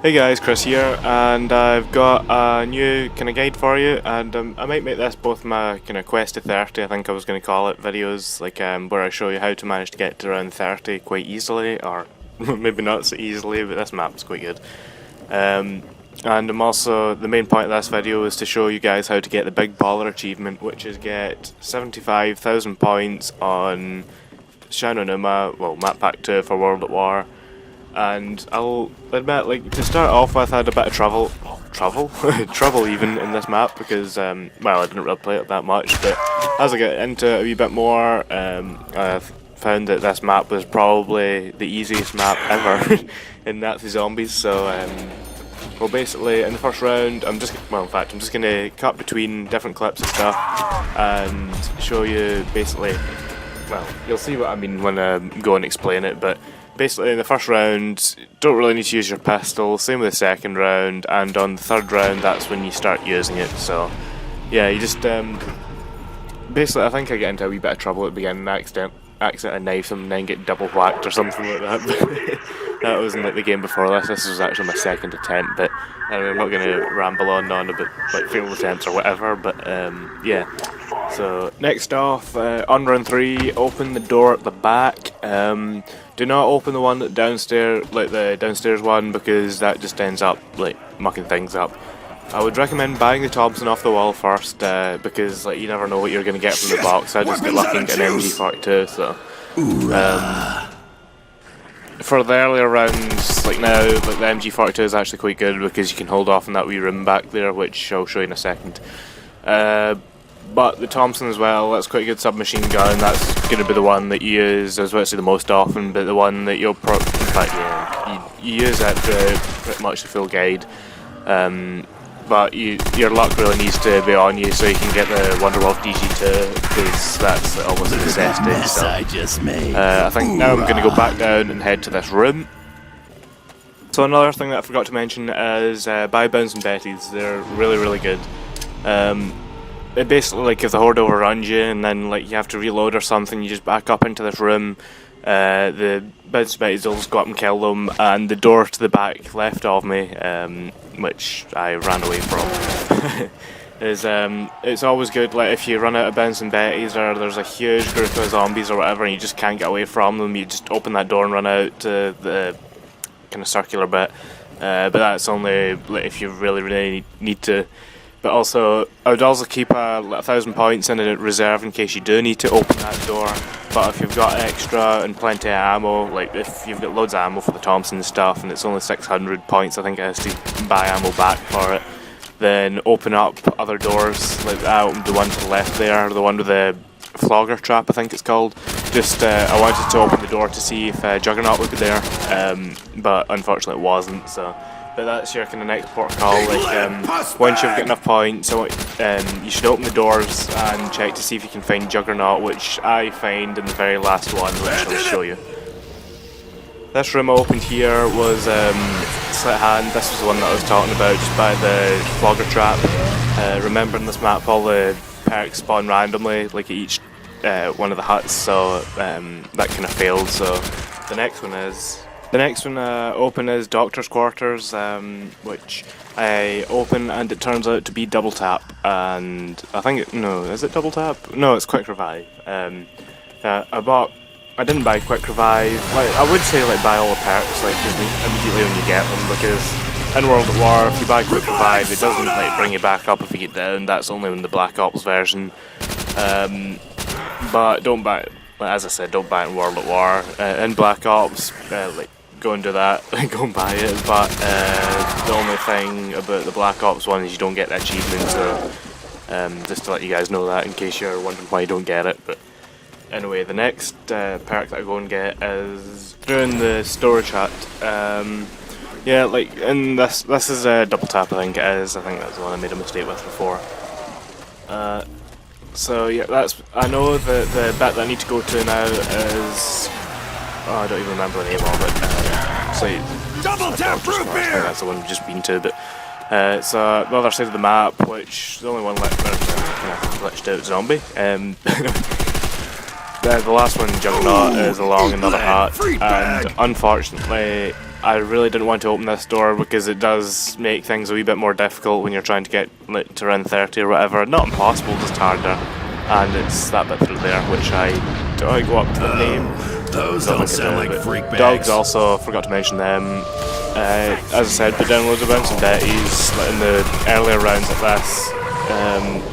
Hey guys, Chris here, and I've got a new kind of guide for you, and I might make this both my kind of quest to 30, I think I was going to call it, videos, like where I show you how to manage to get to around 30 quite easily, or maybe not so easily, but this map's quite good. And I'm also, the main point of this video is to show you guys how to get the Big Baller achievement, which is get 75,000 points on Numa, well, Map Pack 2 for World at War. And I'll admit, like, to start off with, I had a bit of trouble even in this map because, well, I didn't really play it that much, but as I get into it a wee bit more, I found that this map was probably the easiest map ever in Nazi Zombies, so, well, basically, in the first round, in fact, I'm just going to cut between different clips and stuff and show you, basically, well, you'll see what I mean when I go and explain it, but basically, in the first round, don't really need to use your pistol, same with the second round, and on the third round, that's when you start using it, so, yeah, you just, basically, I think I get into a wee bit of trouble at the beginning, accidentally knife them and then get double whacked or something like that. That wasn't like the game before this was actually my second attempt, but anyway, I'm not going to ramble on about like failed attempts or whatever, but yeah. So next off, on round 3, open the door at the back. Do not open the one downstairs, like the downstairs one, because that just ends up like mucking things up. I would recommend buying the Thompson off the wall first, because like you never know what you're going to get from the box. I just get lucky and get an MG42, so. For the earlier rounds, like now, like the MG42 is actually quite good because you can hold off in that wee room back there, which I'll show you in a second. But the Thompson as well, that's quite a good submachine gun. That's going to be the one that you use, I was about to say the most often, but the one that you'll in fact, yeah, you use it throughout pretty much the full guide. But your luck really needs to be on you so you can get the Wonderwolf DG2, because that's almost a necessity. So, I think now I'm going to go back down and head to this room. So another thing that I forgot to mention is buy Bouncing Betties. They're really, really good. It basically, like, if the horde overruns you and then like you have to reload or something, you just back up into this room. The Bouncing Betties will just go up and kill them, and the door to the back left of me, which I ran away from, is it's always good, like if you run out of Bouncing Betties or there's a huge group of zombies or whatever and you just can't get away from them, you just open that door and run out to the kind of circular bit, but that's only like, if you really, really need to. But also, I would also keep 1,000 points in a reserve in case you do need to open that door. But if you've got extra and plenty of ammo, like if you've got loads of ammo for the Thompson and stuff, and it's only 600 points, I think it has to buy ammo back for it, then open up other doors, like the one to the left there, the one with the flogger trap, I think it's called. Just, I wanted to open the door to see if Juggernaut would be there, but unfortunately it wasn't, so. But that's your kind of next port call, like once you've got enough points, so, you should open the doors and check to see if you can find Juggernaut, which I find in the very last one, which I'll show you. This room I opened here was Slit Hand. This was the one that I was talking about, just by the flogger trap. Remember in this map all the perks spawn randomly, like at each one of the huts, so that kind of failed, so the next one I open is Doctor's Quarters, which I open and it turns out to be double tap, and I think is it double tap? No, it's quick revive. I didn't buy quick revive. Like I would say, like buy all the perks like immediately when you get them, because in World at War, if you buy quick revive, it doesn't like bring you back up if you get down. That's only in the Black Ops version. But don't buy it. As I said, don't buy it in World at War. In Black Ops, like. Go and do that, go and buy it, but the only thing about the Black Ops one is you don't get the achievement, so just to let you guys know that in case you're wondering why you don't get it. But anyway, the next perk that I go and get is through the storage hut. Yeah, like, and this is a double tap, I think it is. I think that's the one I made a mistake with before. So yeah, I know that the bit that I need to go to now is, oh, I don't even remember the name of it. It's like double tap root beer. That's the one we've just been to, but it's the other side of the map, which the only one left there kind of glitched out zombie. The last one, Juggernaut, is along another hut, and unfortunately I really didn't want to open this door because it does make things a wee bit more difficult when you're trying to get like, to round 30 or whatever. Not impossible, just harder. And it's that bit through there, which do I go up to the name? Those don't sound like freak bags. Dogs also, forgot to mention them. As I said, put down loads of bouncing betties like in the earlier rounds like this.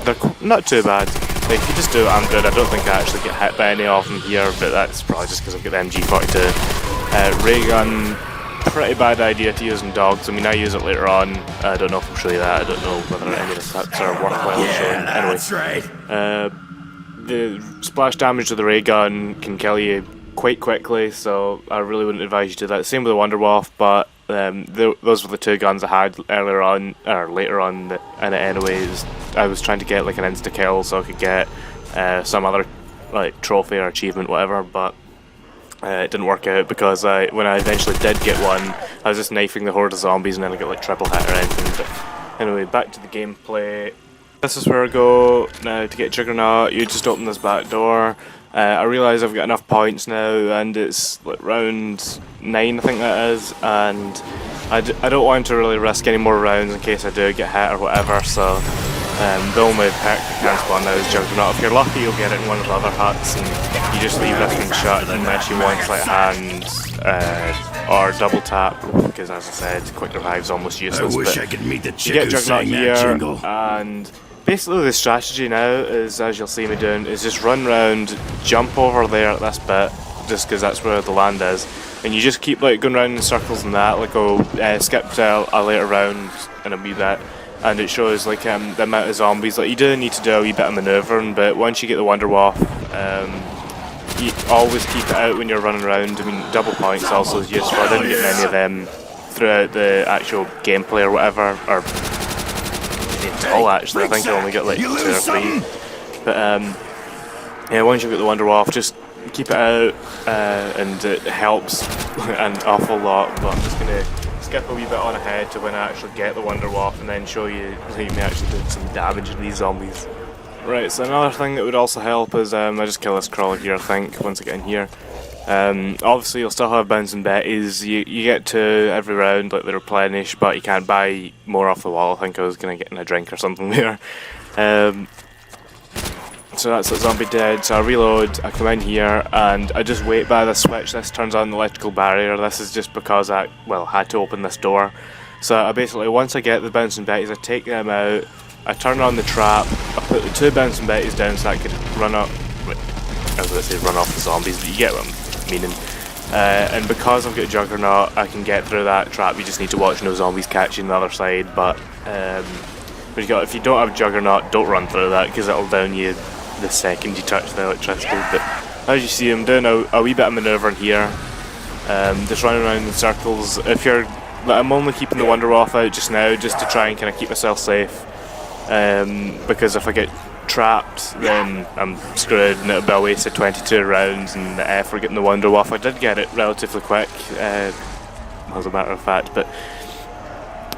They're not too bad. Like, if you just do it, I'm good. I don't think I actually get hit by any of them here, but that's probably just because I've got the MG42. Ray gun, pretty bad idea to use in dogs. I mean, I use it later on. I don't know if I'll show you that. I don't know whether any of the stats are worthwhile showing. Anyway, that's right. The splash damage of the ray gun can kill you quite quickly, so I really wouldn't advise you to do that. Same with the Wonderwaff, but those were the two guns I had earlier on, or later on, and anyways, I was trying to get like an insta kill so I could get some other like trophy or achievement, whatever, but it didn't work out because when I eventually did get one, I was just knifing the horde of zombies and then I got like triple hit or anything. But anyway, back to the gameplay. This is where I go now to get Juggernaut. You just open this back door. I realise I've got enough points now, and it's like round 9, I think that is, and I don't want to really risk any more rounds in case I do get hit or whatever, so the only perk you can spawn now is Juggernaut. If you're lucky, you'll get it in one of the other huts, and you just leave this one shut unless you want like hands or double tap, because as I said, quick revive's almost useless. I wish but I could meet the chick you get who Juggernaut sang here, that jingle. and basically the strategy now is, as you'll see me doing, is just run round, jump over there at this bit, just because that's where the land is, and you just keep like going round in circles and that, like skip to a later round in a wee bit, and it shows like the amount of zombies. Like you do need to do a wee bit of manoeuvring, but once you get the Wonderwaff, you always keep it out when you're running around. I mean, double points also is useful. I didn't get many of them throughout the actual gameplay or whatever, or all actually. I think I only got like 2 or 3. But yeah, once you've got the Wonderwaff, just keep it out, and it helps an awful lot. But I'm just gonna skip a wee bit on ahead to when I actually get the Wonderwaff, and then show you how you may actually do some damage to these zombies. Right, so another thing that would also help is I just kill this crawler here, I think, once I get in here. Obviously you'll still have bouncing betties. You get to every round, like they replenish, but you can't buy more off the wall. I think I was going to get in a drink or something there. So that's that zombie dead, so I reload, I come in here, and I just wait by the switch. This turns on the electrical barrier. This is just because I had to open this door. So I basically, once I get the bouncing betties, I take them out, I turn on the trap, I put the 2 bouncing betties down so I could run up, I was going to say run off the zombies, but you get what I'm meaning. And because I've got Juggernaut, I can get through that trap. You just need to watch no zombies catch you on the other side, but if you don't have Juggernaut, don't run through that, because it'll down you the second you touch the electricity. But as you see, I'm doing a wee bit of manoeuvring here, just running around in circles. I'm only keeping the Wonderwaff out just now, just to try and kind of keep myself safe, because if I get trapped, then I'm screwed, and it'll be a waste of 22 rounds and for getting the Wonderwaff. I did get it relatively quick, as a matter of fact, but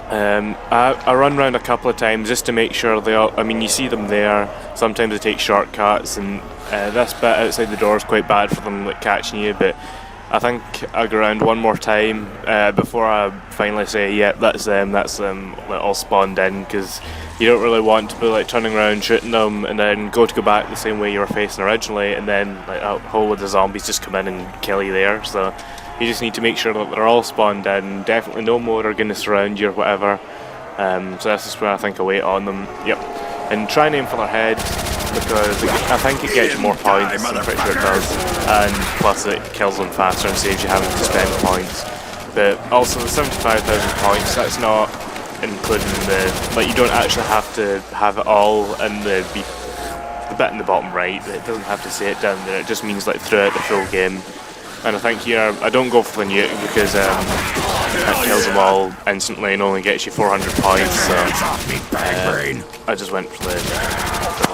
I run around a couple of times just to make sure you see them there. Sometimes they take shortcuts, and this bit outside the door is quite bad for them like catching you, but I think I go around one more time before I finally say, yep, that's them, like, all spawned in, because you don't really want to be like turning around, shooting them, and then go back the same way you were facing originally, and then like a whole load of zombies just come in and kill you there. So you just need to make sure that they're all spawned in. Definitely no more are going to surround you or whatever. So this is where I think I wait on them. Yep, and try and aim for their head, because I think it gets you more points. I'm pretty sure it does, and plus it kills them faster and saves you having to spend points. But also the 75,000 points, that's not including you don't actually have to have it all in the bit in the bottom right. It doesn't have to say it down there. It just means like throughout the full game. And I think here I don't go for the nuke because that kills them all instantly and only gets you 400 points. So I just went for the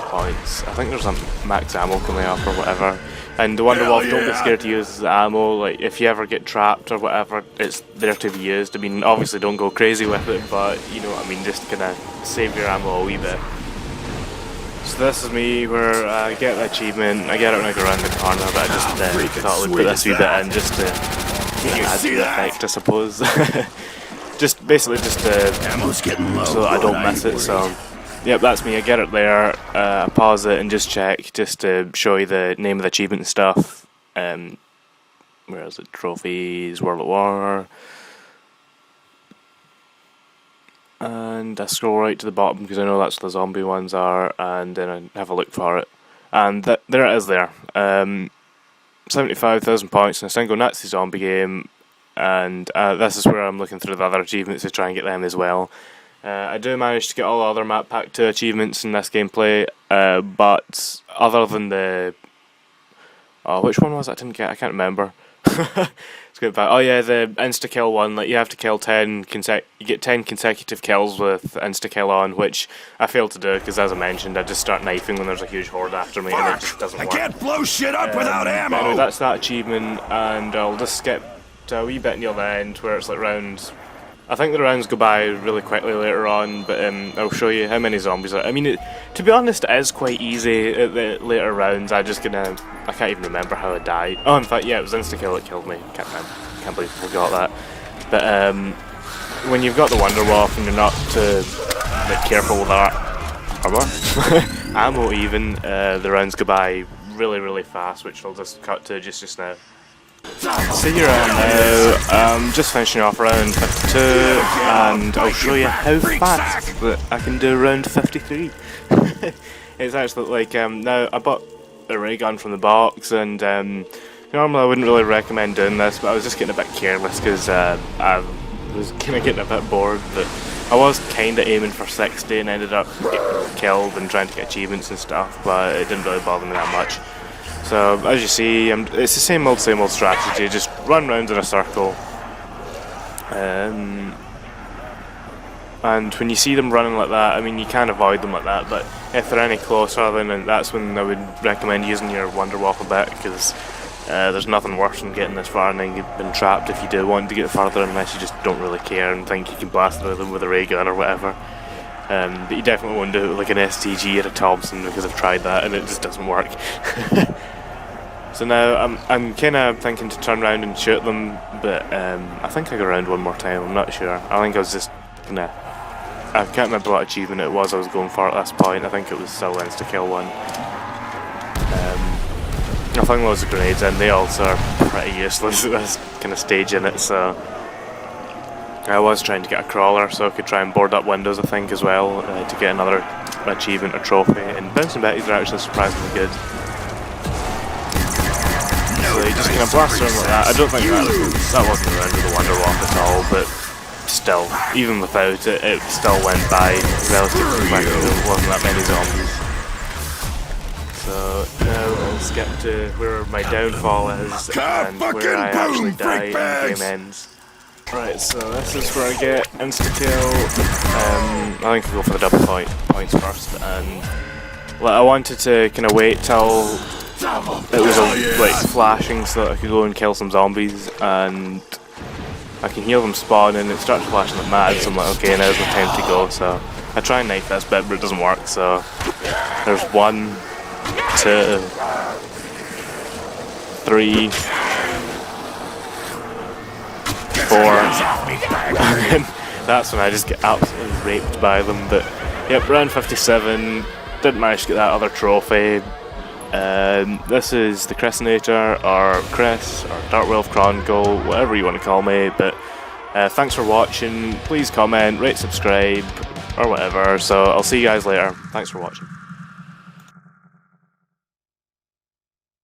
points. I think there's a max ammo coming up or whatever. And the Wonderwaff, don't be scared to use the ammo. Like if you ever get trapped or whatever, it's there to be used. I mean, obviously don't go crazy with it, but you know what I mean. Just kind of save your ammo a wee bit. So this is me where I get the achievement. I get it when I go around the corner, but I just thought I would put this wee bit in just to adds to the effect, I suppose. just basically just Ammo's getting low. so that I don't miss it. So, yep, that's me. I get it there, pause it, and just check, just to show you the name of the achievement and stuff. Where is it? Trophies, World at War. And I scroll right to the bottom because I know that's where the zombie ones are, and then I have a look for it. And there it is there. 75,000 points in a single Nazi zombie game, and this is where I'm looking through the other achievements to try and get them as well. I do manage to get all the other Map Pack 2 achievements in this gameplay, but other than the... Oh, which one was it I didn't get? I can't remember. It's good back. Oh yeah, the insta-kill one, like you have to kill 10 you get 10 consecutive kills with insta-kill on, which I failed to do because, as I mentioned, I just start knifing when there's a huge horde after me. And it just doesn't work. I can't blow shit up without ammo! Anyway, that's that achievement, and I'll just skip to a wee bit near the end where it's like rounds. I think the rounds go by really quickly later on, but I'll show you how many zombies are. I mean, to be honest, it is quite easy at the later rounds. I can't even remember how I died. Oh, in fact, yeah, it was insta-kill that killed me. Can't believe I forgot that. But when you've got the Wonder Walk and you're not too careful with that armor, ammo even, the rounds go by really, really fast, which I'll just cut to just now. So here I am now, just finishing off round 52, and I'll show you how fast that I can do round 53. It's actually like, now I bought a ray gun from the box, and normally I wouldn't really recommend doing this, but I was just getting a bit careless because I was kind of getting a bit bored, but I was kind of aiming for 60 and ended up getting killed and trying to get achievements and stuff, but it didn't really bother me that much. So, as you see, it's the same old strategy, just run round in a circle. And when you see them running like that, I mean, you can't avoid them like that, but if they're any closer, then that's when I would recommend using your Wonder Walk a bit, because there's nothing worse than getting this far and then you've been trapped if you do want to get further, unless you just don't really care and think you can blast through them with a ray gun or whatever. But you definitely won't do it with like an STG or a Thompson, because I've tried that and it just doesn't work. So now I'm kind of thinking to turn around and shoot them, but I think I go around one more time. I'm not sure. I think I was just I can't remember what achievement it was I was going for at this point. I think it was still insta-kill one. I think loads of grenades in. They also are pretty useless at this kind of stage in it. So I was trying to get a crawler so I could try and board up windows, I think, as well, to get another achievement or trophy. And bouncing betties are actually surprisingly good. So you just kind of blast around like that. I don't think that wasn't around with the Wonder Walk at all, but still, even without it, it still went by relatively quickly. There wasn't that many zombies. So now I'll skip to where my downfall is and where I actually die and the game ends. Right, so this is where I get insta-kill. I think I'll go for the double points first, and I wanted to kind of wait till it was like flashing so that I could go and kill some zombies, and I can hear them spawn and it starts flashing like mad, so I'm like, okay, now's the time to go. So I try and knife this bit, but it doesn't work. So there's 1, 2, 3, 4, and that's when I just get absolutely raped by them. But yep, round 57, didn't manage to get that other trophy. This is the Chrisinator, or Chris, or Dark Wolf Chronicle, whatever you want to call me, but thanks for watching. Please comment, rate, subscribe, or whatever. So I'll see you guys later. Thanks for watching.